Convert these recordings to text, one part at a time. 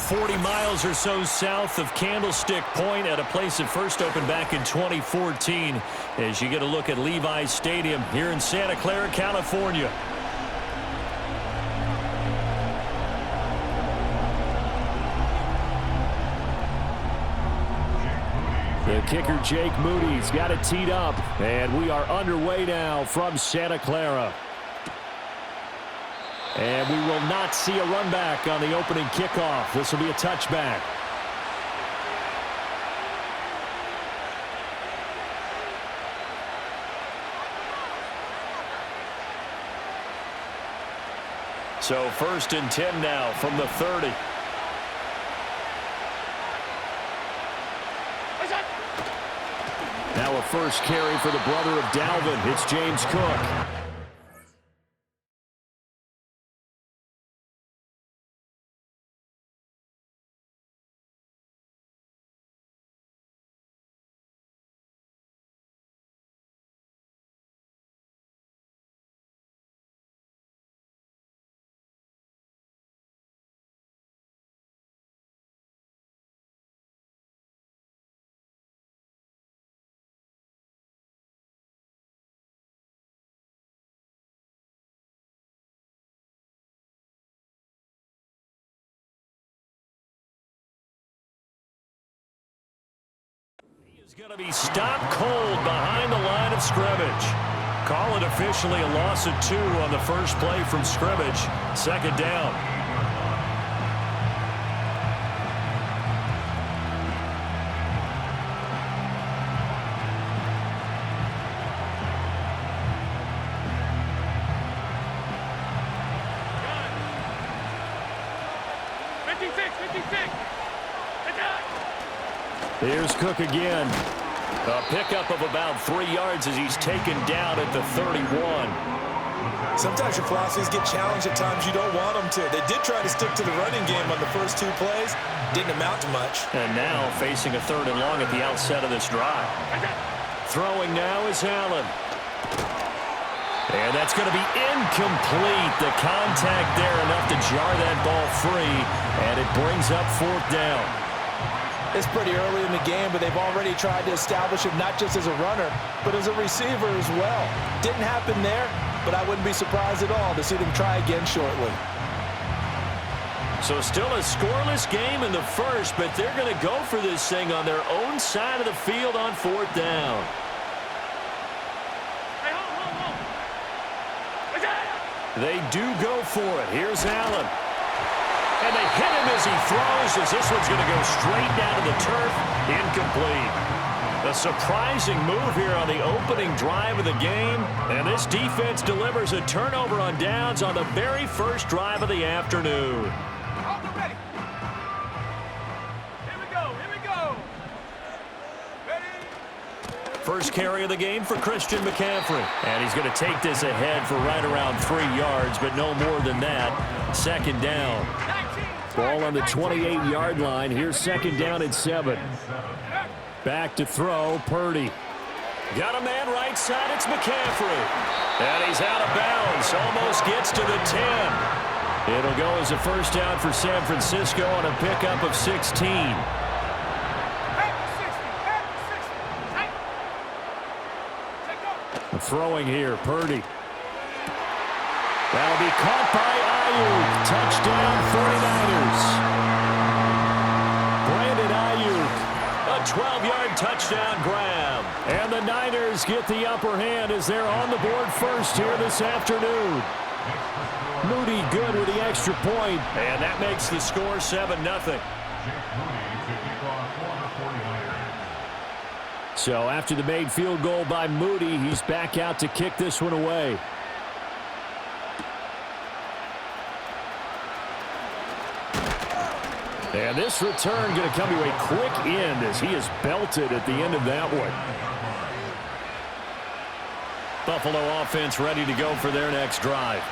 40 miles or so south of Candlestick Point at a place that first opened back in 2014 as you get a look at Levi's Stadium here in Santa Clara, California. The kicker, Jake Moody's got it teed up, and we are underway now from Santa Clara. And we will not see a run back on the opening kickoff. This will be a touchback. So 1st and 10 now from the 30. Now a first carry for the brother of Dalvin. It's James Cook. He's going to be stopped cold behind the line of scrimmage. Call it officially a loss of 2 on the first play from scrimmage. 2nd down. Here's Cook again. A pickup of about 3 yards as he's taken down at the 31. Sometimes your philosophies get challenged at times you don't want them to. They did try to stick to the running game on the first 2 plays. Didn't amount to much. And now facing a 3rd and long at the outset of this drive. Throwing now is Allen. And that's going to be incomplete. The contact there enough to jar that ball free. And it brings up 4th down. It's pretty early in the game, but they've already tried to establish him not just as a runner, but as a receiver as well. Didn't happen there, but I wouldn't be surprised at all to see them try again shortly. So still a scoreless game in the first, but they're going to go for this thing on their own side of the field on 4th down. They do go for it. Here's Allen. And they hit him as he throws, as this one's going to go straight down to the turf. Incomplete. A surprising move here on the opening drive of the game. And this defense delivers a turnover on downs on the very first drive of the afternoon. Ready. Here we go. Here we go. Ready. First carry of the game for Christian McCaffrey. And he's going to take this ahead for right around 3 yards, but no more than that. 2nd down. Ball on the 28-yard line. Here's 2nd down at 7. Back to throw, Purdy. Got a man right side, it's McCaffrey. And he's out of bounds, almost gets to the 10. It'll go as a first down for San Francisco on a pickup of 16. Throwing here, Purdy. That'll be caught by Ayuk. Touchdown, 49ers. Brandon Ayuk, a 12-yard touchdown grab. And the Niners get the upper hand as they're on the board first here this afternoon. Moody good with the extra point, and that makes the score 7-0. So after the made field goal by Moody, he's back out to kick this one away. And this return going to come to a quick end as he is belted at the end of that one. Buffalo offense ready to go for their next drive.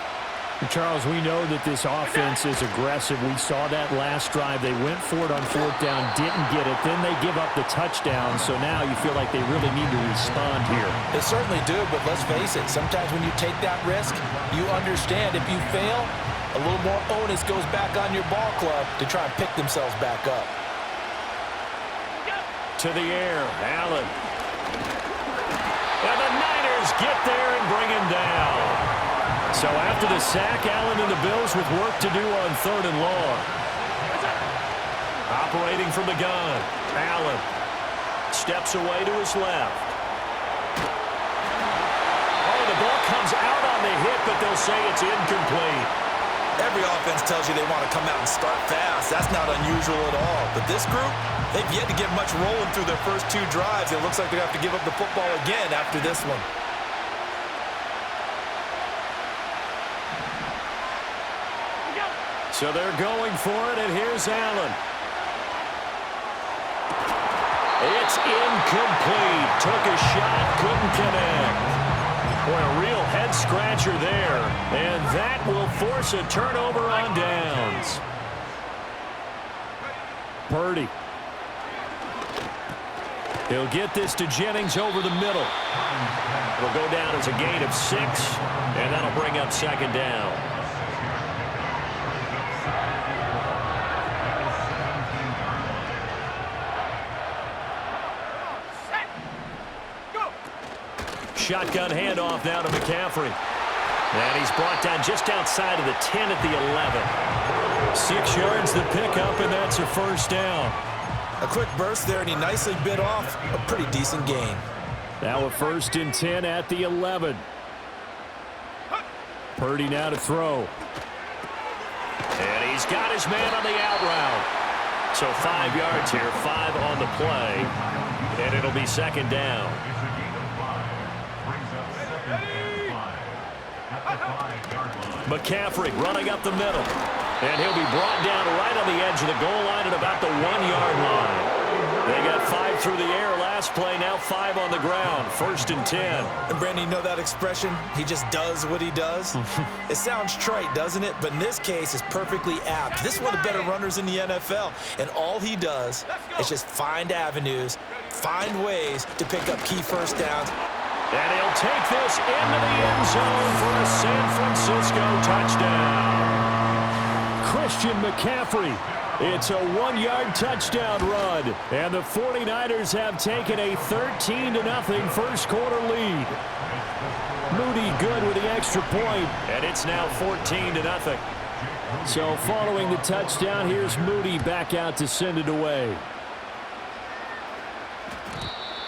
Charles, we know that this offense is aggressive. We saw that last drive. They went for it on 4th down, didn't get it. Then they give up the touchdown. So now you feel like they really need to respond here. They certainly do, but let's face it. Sometimes when you take that risk, you understand if you fail, A little more onus goes back on your ball club to try and pick themselves back up. To the air, Allen. And the Niners get there and bring him down. So after the sack, Allen and the Bills with work to do on 3rd and long. Operating from the gun, Allen steps away to his left. Oh, the ball comes out on the hit, but they'll say it's incomplete. Every offense tells you they want to come out and start fast. That's not unusual at all. But this group, they've yet to get much rolling through their first 2 drives. It looks like they have to give up the football again after this one. So they're going for it, and here's Allen. It's incomplete. Took a shot, couldn't connect. Boy, a real head-scratcher there. And that will force a turnover on downs. Purdy. He'll get this to Jennings over the middle. It'll go down as a gain of 6, and that'll bring up 2nd down. Shotgun handoff now to McCaffrey. And he's brought down just outside of the 10 at the 11. 6 yards the pickup, and that's a 1st down. A quick burst there, and he nicely bit off a pretty decent gain. Now a 1st and 10 at the 11. Purdy now to throw. And he's got his man on the out route. So 5 yards here, 5 on the play. And it'll be 2nd down. McCaffrey running up the middle. And he'll be brought down right on the edge of the goal line at about the 1-yard line. They got 5 through the air last play, now 5 on the ground. 1st and 10. And Brandon, you know that expression? He just does what he does? It sounds trite, doesn't it? But in this case, it's perfectly apt. This is one of the better runners in the NFL. And all he does is just find avenues, find ways to pick up key 1st downs. And he'll take this into the end zone for a San Francisco touchdown. Christian McCaffrey. It's a 1-yard touchdown run. And the 49ers have taken a 13-0 first quarter lead. Moody good with the extra point. And it's now 14-0. So following the touchdown, here's Moody back out to send it away.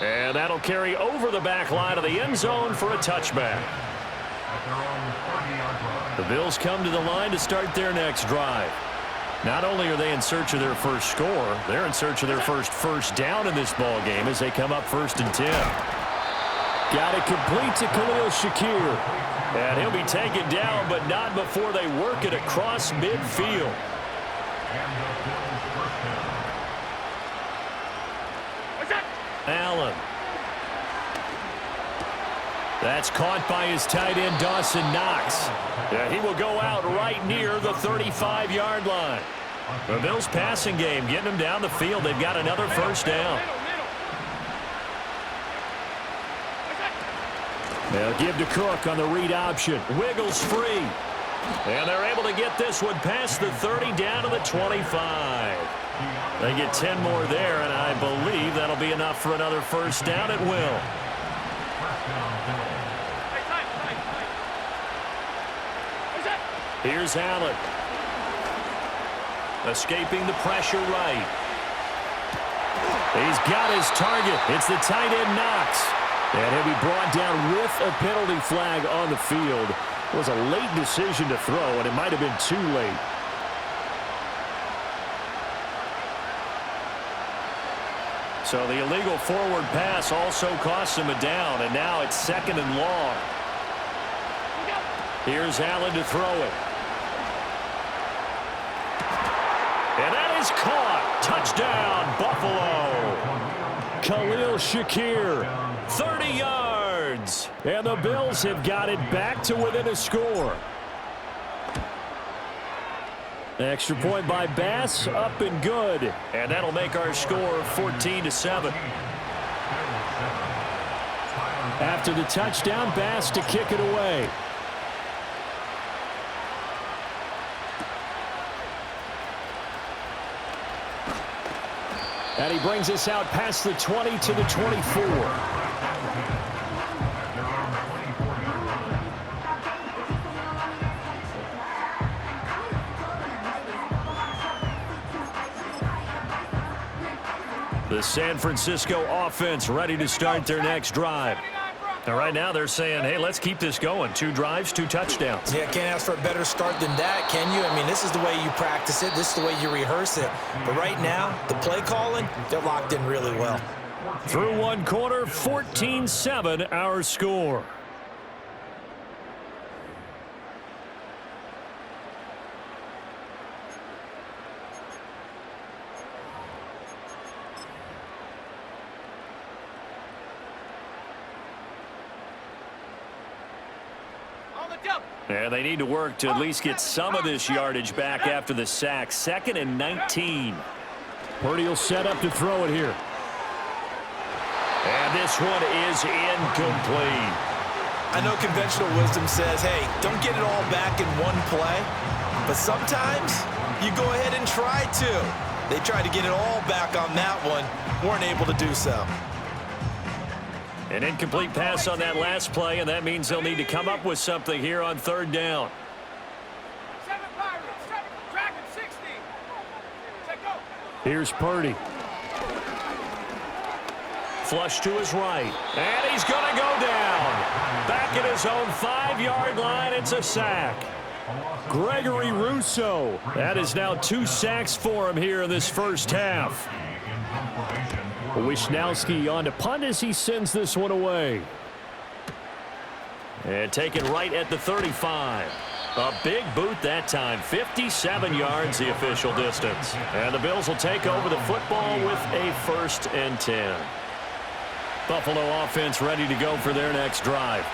And that'll carry over the back line of the end zone for a touchback. The Bills come to the line to start their next drive. Not only are they in search of their first score, they're in search of their first down in this ball game as they come up 1st and 10. Got it complete to Khalil Shakir. And he'll be taken down, but not before they work it across midfield. Allen. That's caught by his tight end, Dawson Knox. Yeah, he will go out right near the 35-yard line. The Bills passing game getting them down the field. They've got another 1st down. They'll give to Cook on the read option. Wiggles free. And they're able to get this one past the 30 down to the 25. They get 10 more there, and I believe that'll be enough for another 1st down at will. Here's Allen. Escaping the pressure right. He's got his target. It's the tight end Knox. And he'll be brought down with a penalty flag on the field. It was a late decision to throw, and it might have been too late. So the illegal forward pass also costs him a down, and now it's 2nd and long. Here's Allen to throw it. And that is caught. Touchdown, Buffalo. Khalil Shakir, 30 yards. And the Bills have got it back to within a score. Extra point by Bass, up and good. And that'll make our score 14-7. After the touchdown, Bass to kick it away. And he brings us out past the 20 to the 24. The San Francisco offense ready to start their next drive. And right now they're saying, hey, let's keep this going. 2 drives, 2 touchdowns. Yeah, can't ask for a better start than that, can you? I mean, this is the way you practice it. This is the way you rehearse it. But right now, the play calling, they're locked in really well. Through 1 quarter, 14-7 our score. And they need to work to at least get some of this yardage back after the sack. 2nd and 19. Purdy will set up to throw it here. And this one is incomplete. I know conventional wisdom says, hey, don't get it all back in one play. But sometimes you go ahead and try to. They tried to get it all back on that one. Weren't able to do so. An incomplete pass on that last play, and that means they'll need to come up with something here on 3rd down. 7 Pirates, 7, track at 60. Take go. Here's Purdy. Flush to his right, and he's going to go down. Back at his own 5-yard line, it's a sack. Gregory Rousseau. That is now 2 sacks for him here in this first half. Wishnowski on to punt as he sends this one away. And taken right at the 35. A big boot that time. 57 yards the official distance. And the Bills will take over the football with a 1st and 10. Buffalo offense ready to go for their next drive.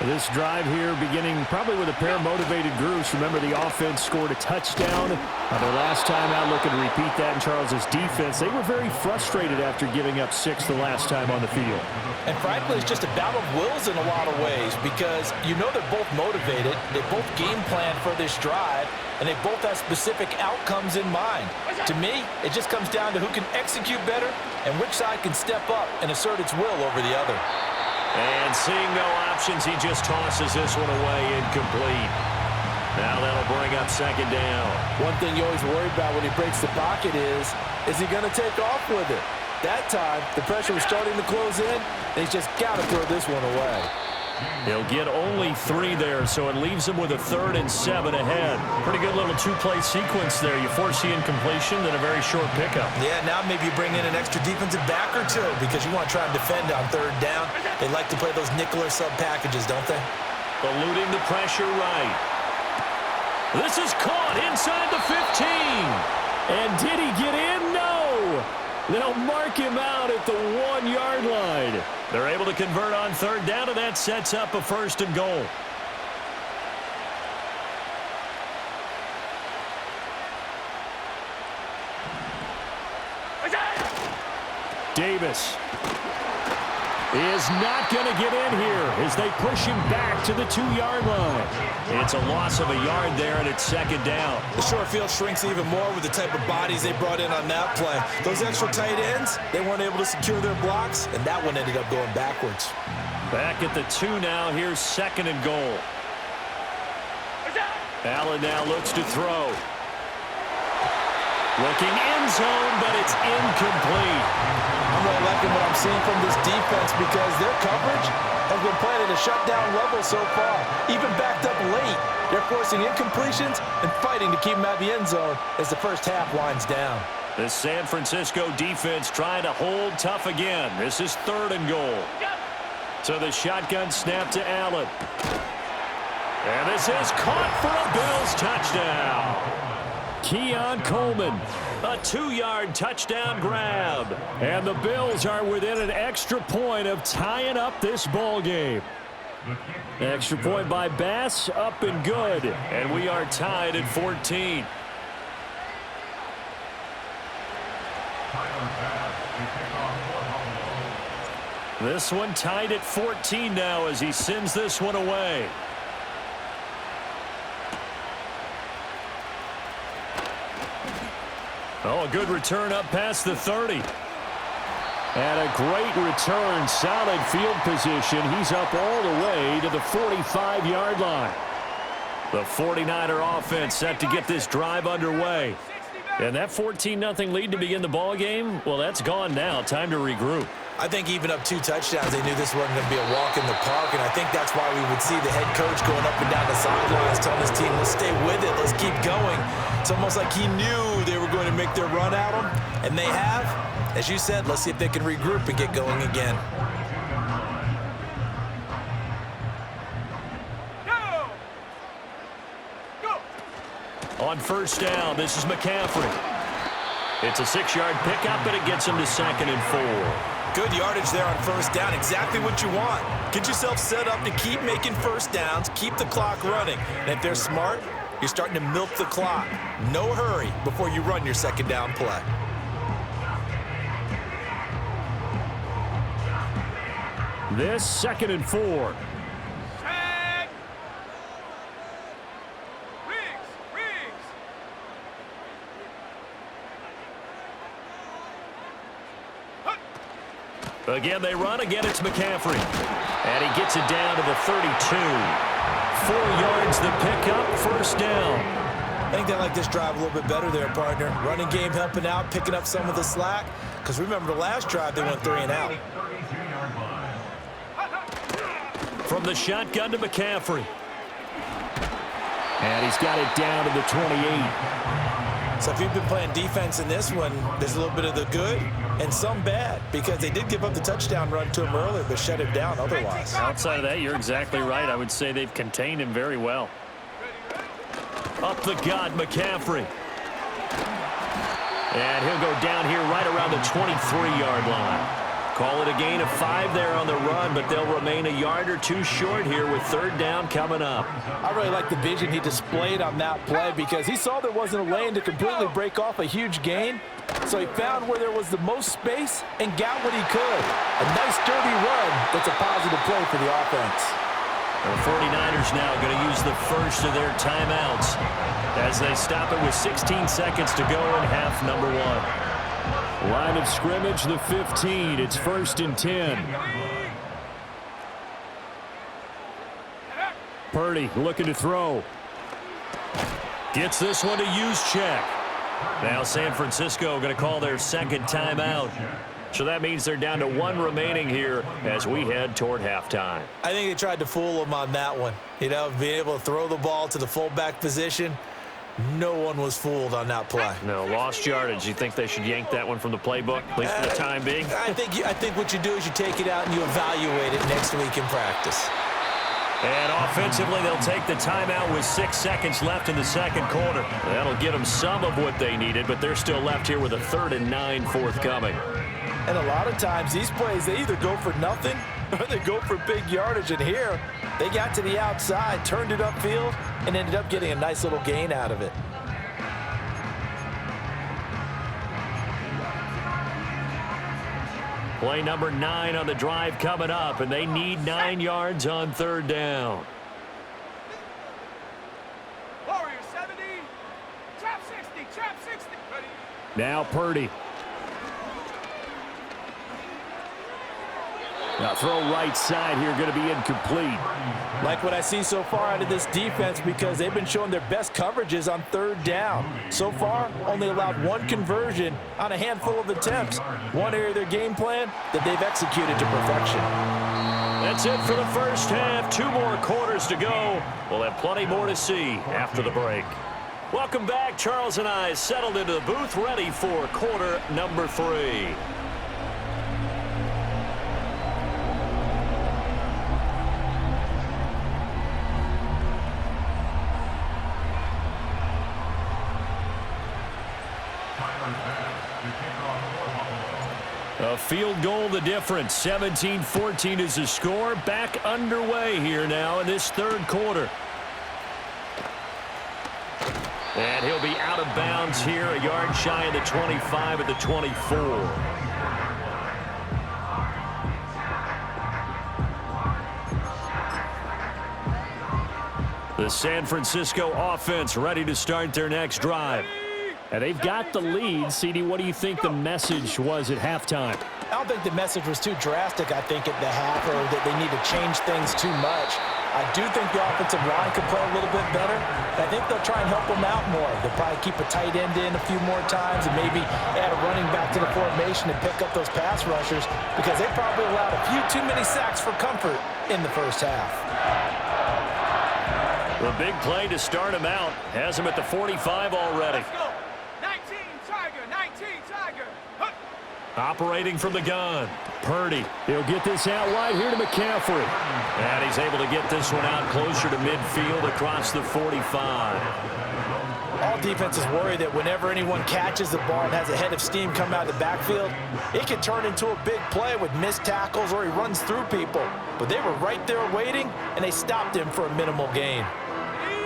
This drive here beginning probably with a pair of motivated groups. Remember, the offense scored a touchdown. Their last time out, looking to repeat that in Charles's defense. They were very frustrated after giving up 6 the last time on the field. And frankly, it's just a battle of wills in a lot of ways because you know they're both motivated. They both game plan for this drive, and they both have specific outcomes in mind. To me, it just comes down to who can execute better and which side can step up and assert its will over the other. And seeing no options, he just tosses this one away, incomplete. Now that'll bring up 2nd down. One thing you always worry about when he breaks the pocket is he going to take off with it? That time, the pressure was starting to close in, and he's just got to throw this one away. He'll get only 3 there, so it leaves him with a 3rd and 7 ahead. Pretty good little 2-play sequence there. You force the incompletion, then a very short pickup. Yeah, now maybe you bring in an extra defensive back or 2 because you want to try and defend on 3rd down. They like to play those nickel or sub packages, don't they? Eluding the pressure right. This is caught inside the 15. And did he get in? No. They'll mark him out at the 1-yard line. They're able to convert on 3rd down, and that sets up a 1st and goal. Davis is not going to get in here as they push him back to the 2-yard line. It's a loss of a yard there, and it's 2nd down. The short field shrinks even more with the type of bodies they brought in on that play. Those extra tight ends, they weren't able to secure their blocks, and that one ended up going backwards. Back at the 2 now. Here's 2nd and goal. Allen now looks to throw. Looking end zone, but it's incomplete. I'm really liking what I'm seeing from this defense because their coverage has been playing at a shutdown level so far. Even backed up late, they're forcing incompletions and fighting to keep them out of the end zone as the first half winds down. The San Francisco defense trying to hold tough again. This is 3rd and goal. So the shotgun snap to Allen. And this is caught for a Bills touchdown. Keon Coleman. A 2-yard touchdown grab. And the Bills are within an extra point of tying up this ball game. Extra point by Bass, up and good. And we are tied at 14. This one tied at 14 now as he sends this one away. Oh, a good return up past the 30. And a great return, solid field position. He's up all the way to the 45-yard line. The 49er offense set to get this drive underway. And that 14-0 lead to begin the ball game, well, that's gone now. Time to regroup. I think even up 2 touchdowns, they knew this wasn't going to be a walk in the park, and I think that's why we would see the head coach going up and down the sidelines telling his team, let's stay with it, let's keep going. It's almost like he knew they were going to make their run at him, and they have. As you said, let's see if they can regroup and get going again. On first down, this is McCaffrey. It's a 6-yard pickup, and it gets him to 2nd and 4. Good yardage there on first down, exactly what you want. Get yourself set up to keep making first downs, keep the clock running. And if they're smart, you're starting to milk the clock. No hurry before you run your 2nd down play. This 2nd and 4. Again, they run. Again, it's McCaffrey. And he gets it down to the 32. 4 yards the pickup, first down. I think they like this drive a little bit better there, partner. Running game helping out, picking up some of the slack. Because remember, the last drive, they went 3 and out. From the shotgun to McCaffrey. And he's got it down to the 28. So if you've been playing defense in this one, there's a little bit of the good and some bad, because they did give up the touchdown run to him earlier, but shut him down otherwise. Outside of that, you're exactly right. I would say they've contained him very well. Up the gut, McCaffrey. And he'll go down here right around the 23-yard line. Call it a gain of 5 there on the run, but they'll remain a yard or 2 short here with 3rd down coming up. I really like the vision he displayed on that play, because he saw there wasn't a lane to completely break off a huge gain. So he found where there was the most space and got what he could. A nice, dirty run that's a positive play for the offense. The 49ers now going to use the first of their timeouts as they stop it with 16 seconds to go in half number 1. Line of scrimmage, the 15. It's 1st and 10. Purdy looking to throw. Gets this one to use check. Now San Francisco going to call their 2nd timeout. So that means they're down to 1 remaining here as we head toward halftime. I think they tried to fool him on that one. You know, being able to throw the ball to the fullback position. No one was fooled on that play. No, lost yardage. You think they should yank that one from the playbook, at least for the time being? I think what you do is you take it out and you evaluate it next week in practice. And offensively, they'll take the timeout with 6 seconds left in the 2nd quarter. That'll get them some of what they needed, but they're still left here with a 3rd and 9 forthcoming. And a lot of times, these plays, they either go for nothing or they go for big yardage. And here, they got to the outside, turned it upfield, and ended up getting a nice little gain out of it. Play number 9 on the drive coming up, and they need 9 yards on 3rd down. Warrior 70, trap 60, trap 60. Ready? Now Purdy. Now throw right side here, going to be incomplete. Like what I see so far out of this defense, because they've been showing their best coverages on 3rd down. So far, only allowed 1 conversion on a handful of attempts. One area of their game plan that they've executed to perfection. That's it for the first half. 2 more quarters to go. We'll have plenty more to see after the break. Welcome back. Charles and I settled into the booth, ready for quarter number 3. A field goal the difference. 17-14 is the score. Back underway here now in this 3rd quarter. And he'll be out of bounds here, a yard shy of the 25 at the 24. The San Francisco offense ready to start their next drive. And they've got the lead. CD, what do you think the message was at halftime? I don't think the message was too drastic, I think, at the half, or that they need to change things too much. I do think the offensive line could play a little bit better. I think they'll try and help them out more. They'll probably keep a tight end in a few more times and maybe add a running back to the formation and pick up those pass rushers, because they probably allowed a few too many sacks for comfort in the first half. The big play to start him out has him at the 45 already. Let's go. 19 Tiger, 19 Tiger. Huh. Operating from the gun. Purdy, he'll get this out wide here to McCaffrey. And he's able to get this one out closer to midfield across the 45. All defenses worry that whenever anyone catches the ball and has a head of steam come out of the backfield, it can turn into a big play with missed tackles or he runs through people. But they were right there waiting, and they stopped him for a minimal gain.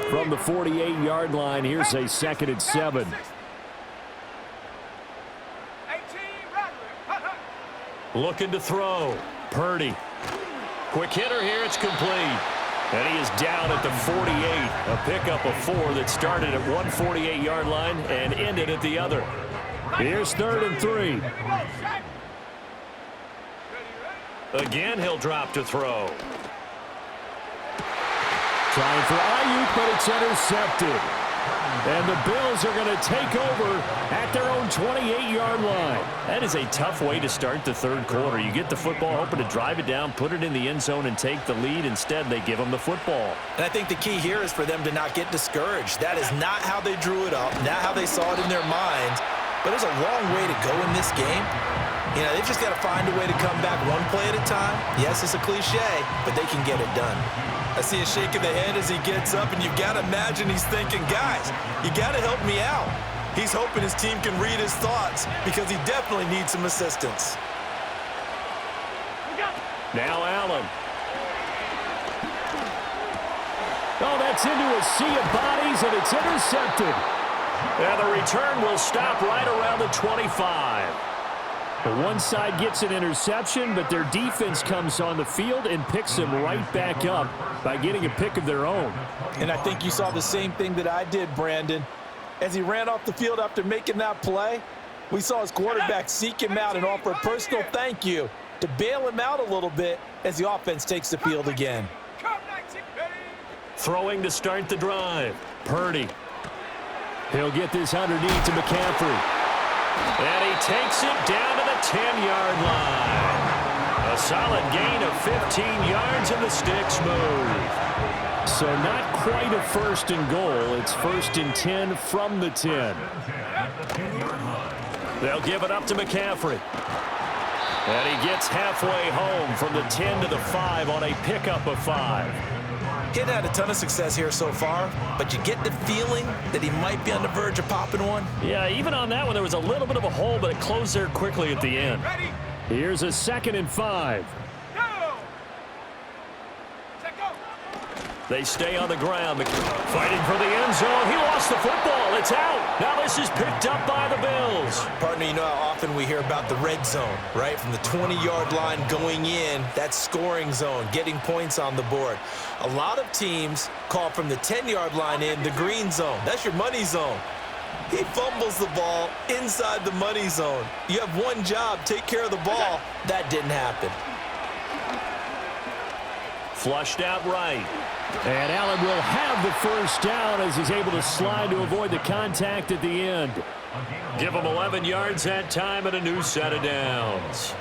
From the 48-yard line, here's a 2nd and 7. 18 Rattler. Huh, huh. Looking to throw. Purdy. Quick hitter here. It's complete. And he is down at the 48. A pickup of 4 that started at one 48-yard line and ended at the other. Here's 3rd and 3. Here we go, Shaq. Ready. Again, he'll drop to throw. Trying for Ayuk, but it's intercepted. And the Bills are going to take over at their own 28-yard line. That is a tough way to start the third quarter. You get the football, hoping to drive it down, put it in the end zone, and take the lead. Instead, they give them the football. And I think the key here is for them to not get discouraged. That is not how they drew it up, not how they saw it in their minds. But there's a long way to go in this game. You know, they've just got to find a way to come back one play at a time. Yes, it's a cliche, but they can get it done. I see a shake of the head as he gets up, and you've got to imagine he's thinking, guys, you got to help me out. He's hoping his team can read his thoughts because he definitely needs some assistance. Now Allen. Oh, that's into a sea of bodies, and it's intercepted. And the return will stop right around the 25. The one side gets an interception, but their defense comes on the field and picks them right back up by getting a pick of their own. And I think you saw the same thing that I did, Brandon. As he ran off the field after making that play, we saw his quarterback seek him out and offer a personal thank you to bail him out a little bit as the offense takes the field again. Come 19. Ready. Throwing to start the drive. Purdy. He'll get this underneath to McCaffrey. And he takes it down to the 10-yard line. A solid gain of 15 yards, and the sticks move. So not quite a 1st and goal. It's 1st and 10 from the 10. They'll give it up to McCaffrey. And he gets halfway home from the 10 to the 5 on a pickup of 5. Getting had a ton of success here so far, but you get the feeling that he might be on the verge of popping one. Yeah, even on that one, there was a little bit of a hole, but it closed there quickly at the end. Ready. Here's a 2nd and 5. Go. Set go. They stay on the ground. Fighting for the end zone. He lost the football. It's out. Now this is picked up by the Bills. Partner, you know how often we hear about the red zone, right? From the 20-yard line going in, that scoring zone, getting points on the board. A lot of teams call from the 10-yard line in the green zone. That's your money zone. He fumbles the ball inside the money zone. You have one job, take care of the ball. That didn't happen. Flushed out right. And Allen will have the 1st down as he's able to slide to avoid the contact at the end. Give him 11 yards that time and a new set of downs.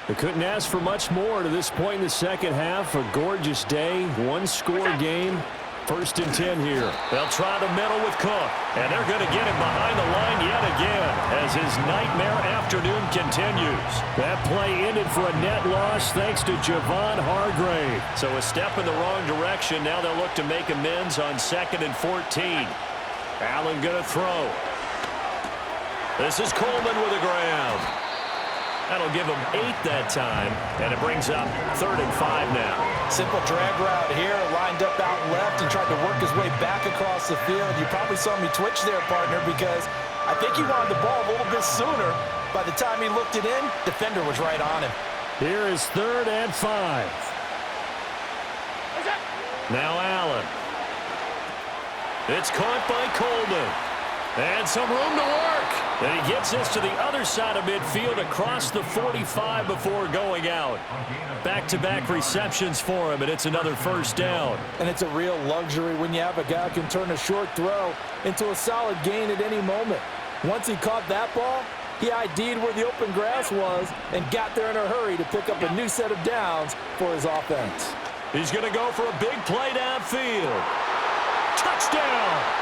They couldn't ask for much more to this point in the second half. A gorgeous day, one-score game. 1st and 10 here. They'll try the middle with Cook, and they're going to get him behind the line yet again as his nightmare afternoon continues. That play ended for a net loss thanks to Javon Hargrave. So a step in the wrong direction. Now they'll look to make amends on 2nd and 14. Allen going to throw. This is Coleman with a grab. That'll give him 8 that time, and it brings up 3rd and 5 now. Simple drag route here, lined up out left and tried to work his way back across the field. You probably saw me twitch there, partner, because I think he wanted the ball a little bit sooner. By the time he looked it in, defender was right on him. Here is 3rd and 5. Now Allen. It's caught by Coleman. And some room to work. And he gets this to the other side of midfield across the 45 before going out. Back-to-back receptions for him, and it's another first down. And it's a real luxury when you have a guy who can turn a short throw into a solid gain at any moment. Once he caught that ball, he ID'd where the open grass was and got there in a hurry to pick up a new set of downs for his offense. He's going to go for a big play downfield. Touchdown!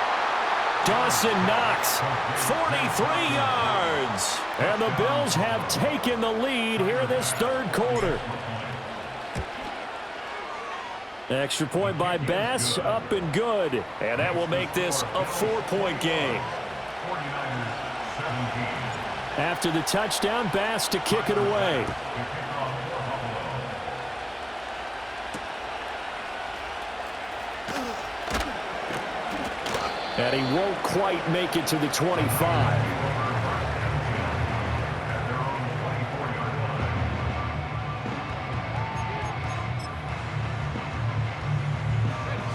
Dawson Knox, 43 yards. And the Bills have taken the lead here in this third quarter. Extra point by Bass, up and good. And that will make this a 4-point game. After the touchdown, Bass to kick it away. And he won't quite make it to the 25.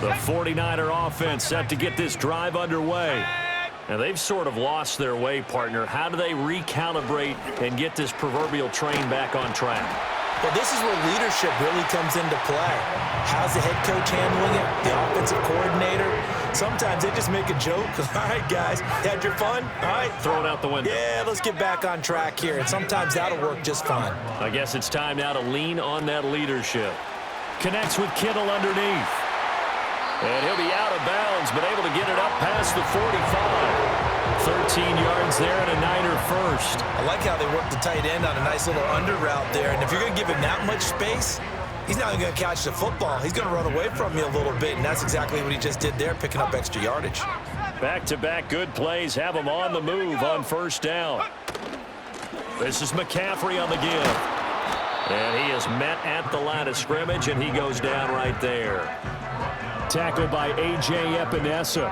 The 49er offense set to get this drive underway. And they've sort of lost their way, partner. How do they recalibrate and get this proverbial train back on track? Well, this is where leadership really comes into play. How's the head coach handling it? The offensive coordinator? Sometimes they just make a joke. All right, guys, had your fun? All right. Throw it out the window. Yeah, let's get back on track here. And sometimes that'll work just fine. I guess it's time now to lean on that leadership. Connects with Kittle underneath. And he'll be out of bounds, but able to get it up past the 45. 13 yards there and a Niner first. I like how they work the tight end on a nice little under route there. And if you're going to give him that much space, he's not even going to catch the football. He's going to run away from you a little bit, and that's exactly what he just did there, picking up extra yardage. Back-to-back good plays have him on the move on first down. This is McCaffrey on the give. And he is met at the line of scrimmage, and he goes down right there. Tackled by A.J. Epinesa.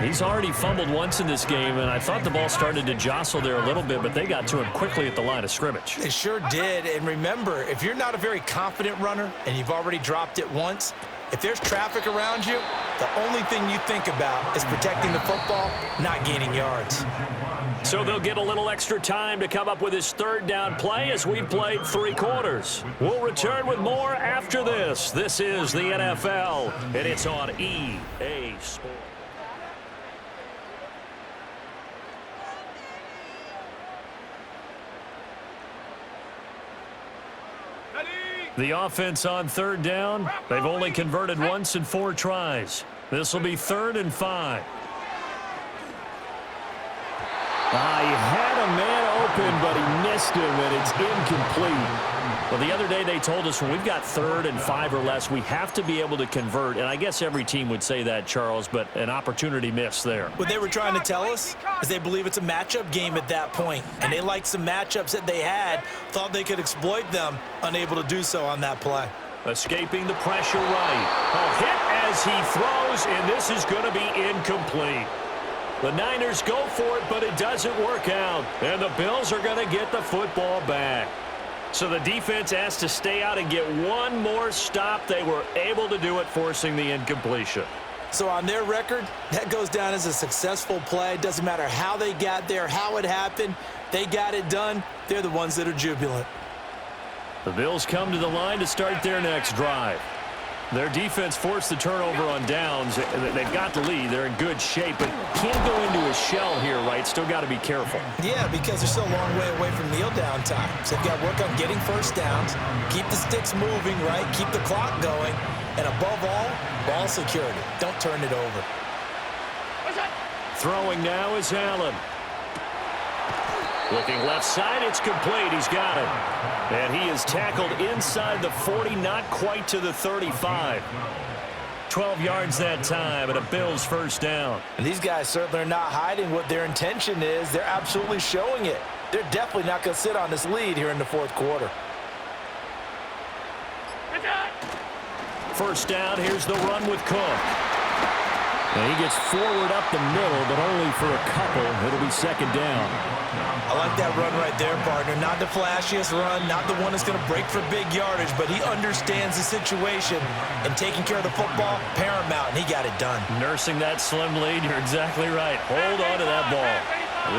He's already fumbled once in this game, and I thought the ball started to jostle there a little bit, but they got to him quickly at the line of scrimmage. They sure did, and remember, if you're not a very confident runner and you've already dropped it once, if there's traffic around you, the only thing you think about is protecting the football, not gaining yards. So they'll get a little extra time to come up with his third down play as we've played 3 quarters. We'll return with more after this. This is the NFL, and it's on EA Sports. The offense on third down, they've only converted once in 4 tries. This will be 3rd and 5. He had a man open, but he missed him, and it's incomplete. Well, the other day they told us when we've got 3rd and 5 or less, we have to be able to convert. And I guess every team would say that, Charles, but an opportunity missed there. What they were trying to tell us is they believe it's a matchup game at that point, and they liked some matchups that they had, thought they could exploit them, unable to do so on that play. Escaping the pressure right. A hit as he throws, and this is going to be incomplete. The Niners go for it, but it doesn't work out. And the Bills are going to get the football back. So the defense has to stay out and get one more stop. They were able to do it, forcing the incompletion. So on their record, that goes down as a successful play. Doesn't matter how they got there, how it happened. They got it done. They're the ones that are jubilant. The Bills come to the line to start their next drive. Their defense forced the turnover on downs. They've got the lead. They're in good shape, but can't go into a shell here, right? Still got to be careful. Yeah, because they're still a long way away from kneel down time. So they've got to work on getting first downs, keep the sticks moving, right? Keep the clock going. And above all, ball security. Don't turn it over. Throwing now is Allen. Looking left side, it's complete. He's got it. And he is tackled inside the 40, not quite to the 35. 12 yards that time, and a Bills first down. And these guys certainly are not hiding what their intention is. They're absolutely showing it. They're definitely not going to sit on this lead here in the 4th quarter. First down, here's the run with Cook. And he gets forward up the middle, but only for a couple. It'll be second down. I like that run right there, partner. Not the flashiest run, not the one that's going to break for big yardage, but he understands the situation, and taking care of the football, paramount, and he got it done. Nursing that slim lead, you're exactly right. Hold on to that ball.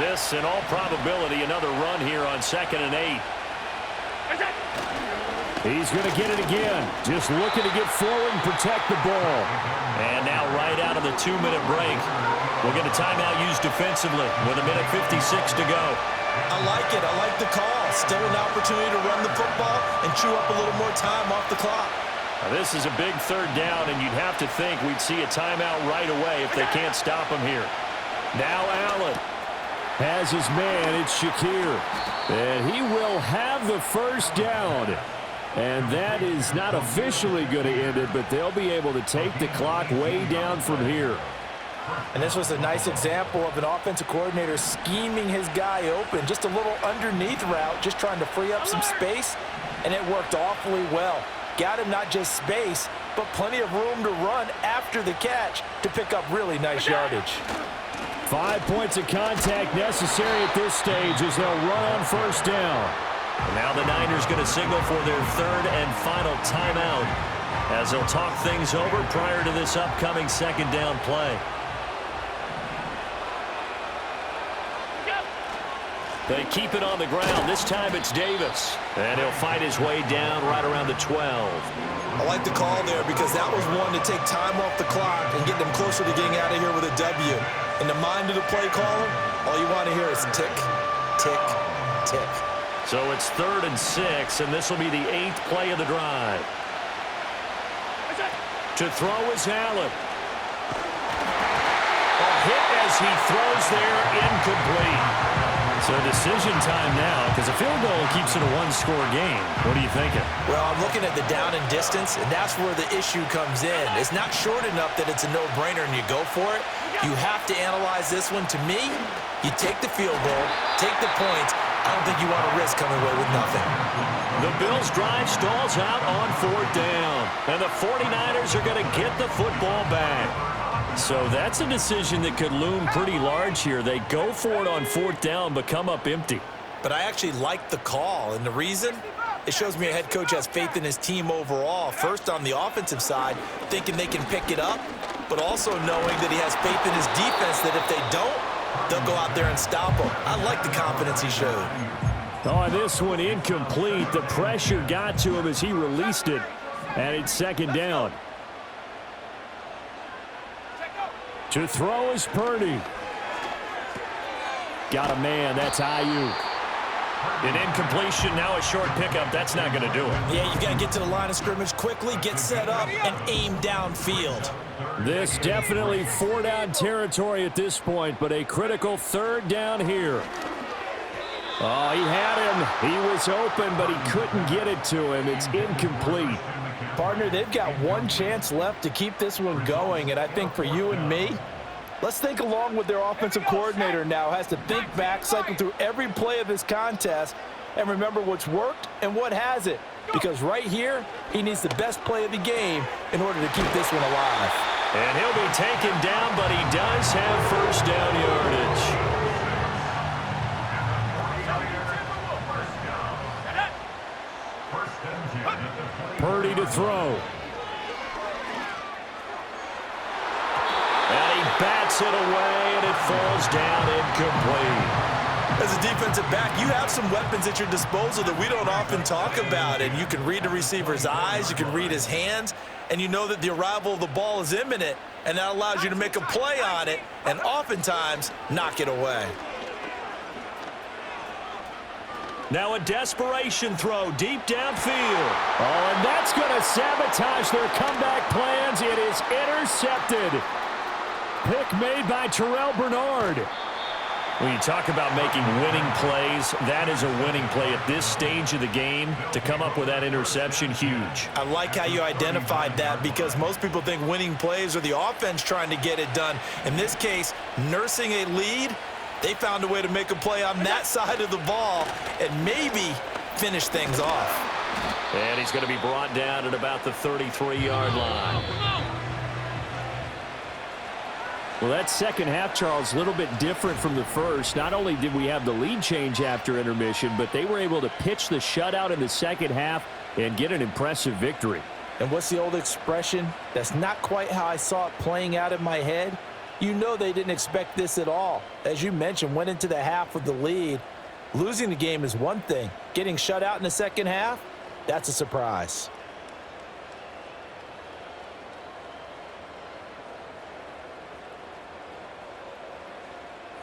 This, in all probability, another run here on 2nd and 8. He's going to get it again. Just looking to get forward and protect the ball. And now right out of the 2-minute break, we'll get a timeout used defensively with 1:56 to go. I like it. I like the call. Still an opportunity to run the football and chew up a little more time off the clock. Now, this is a big 3rd down, and you'd have to think we'd see a timeout right away if they can't stop him here. Now Allen has his man. It's Shakir. And he will have the first down. And that is not officially going to end it, but they'll be able to take the clock way down from here. And this was a nice example of an offensive coordinator scheming his guy open. Just a little underneath route, just trying to free up some space, and it worked awfully well. Got him not just space, but plenty of room to run after the catch to pick up really nice yardage. 5 points of contact necessary at this stage as they'll run on first down. And now the Niners going to signal for their 3rd and final timeout as they'll talk things over prior to this upcoming 2nd down play. They keep it on the ground. This time it's Davis. And he'll fight his way down right around the 12. I like the call there because that was one to take time off the clock and get them closer to getting out of here with a W. In the mind of the play caller, all you want to hear is tick, tick, tick. So it's 3rd and 6, and this will be the 8th play of the drive. To throw is Allen. A hit as he throws there, incomplete. So decision time now, because a field goal keeps it a one-score game. What are you thinking? Well, I'm looking at the down and distance, and that's where the issue comes in. It's not short enough that it's a no-brainer and you go for it. You have to analyze this one. To me, you take the field goal, take the points. I don't think you want to risk coming away with nothing. The Bills' drive stalls out on 4th down, and the 49ers are going to get the football back. So that's a decision that could loom pretty large here. They go for it on 4th down, but come up empty. But I actually like the call, and the reason? It shows me a head coach has faith in his team overall. First on the offensive side, thinking they can pick it up, but also knowing that he has faith in his defense that if they don't, they'll go out there and stop him. I like the confidence he showed. Oh, this one incomplete. The pressure got to him as he released it, and it's 2nd down. To throw is Purdy. Got a man. That's Ayuk. An incompletion, now a short pickup. That's not going to do it. Yeah, you got to get to the line of scrimmage quickly, get set up, and aim downfield. This definitely 4-down territory at this point, but a critical 3rd down here. Oh, he had him. He was open, but he couldn't get it to him. It's incomplete. Partner, they've got one chance left to keep this one going, and I think for you and me, let's think along with their offensive coordinator now. Has to think back, cycle through every play of this contest, and remember what's worked and what hasn't. Because right here, he needs the best play of the game in order to keep this one alive. And he'll be taken down, but he does have first down yardage. Purdy to throw. And he bats it away, and it falls down incomplete. As a defensive back, you have some weapons at your disposal that we don't often talk about, and you can read the receiver's eyes, you can read his hands, and you know that the arrival of the ball is imminent, and that allows you to make a play on it and oftentimes knock it away. Now a desperation throw deep downfield. Oh, and that's going to sabotage their comeback plans. It is intercepted. Pick made by Terrell Bernard. When you talk about making winning plays, that is a winning play at this stage of the game. To come up with that interception, huge. I like how you identified that because most people think winning plays are the offense trying to get it done. In this case, nursing a lead, they found a way to make a play on that side of the ball and maybe finish things off. And he's going to be brought down at about the 33-yard line. Well, that second half, Charles, a little bit different from the first. Not only did we have the lead change after intermission, but they were able to pitch the shutout in the second half and get an impressive victory. And what's the old expression? That's not quite how I saw it playing out in my head. You know they didn't expect this at all. As you mentioned, went into the half with the lead. Losing the game is one thing. Getting shut out in the second half, that's a surprise.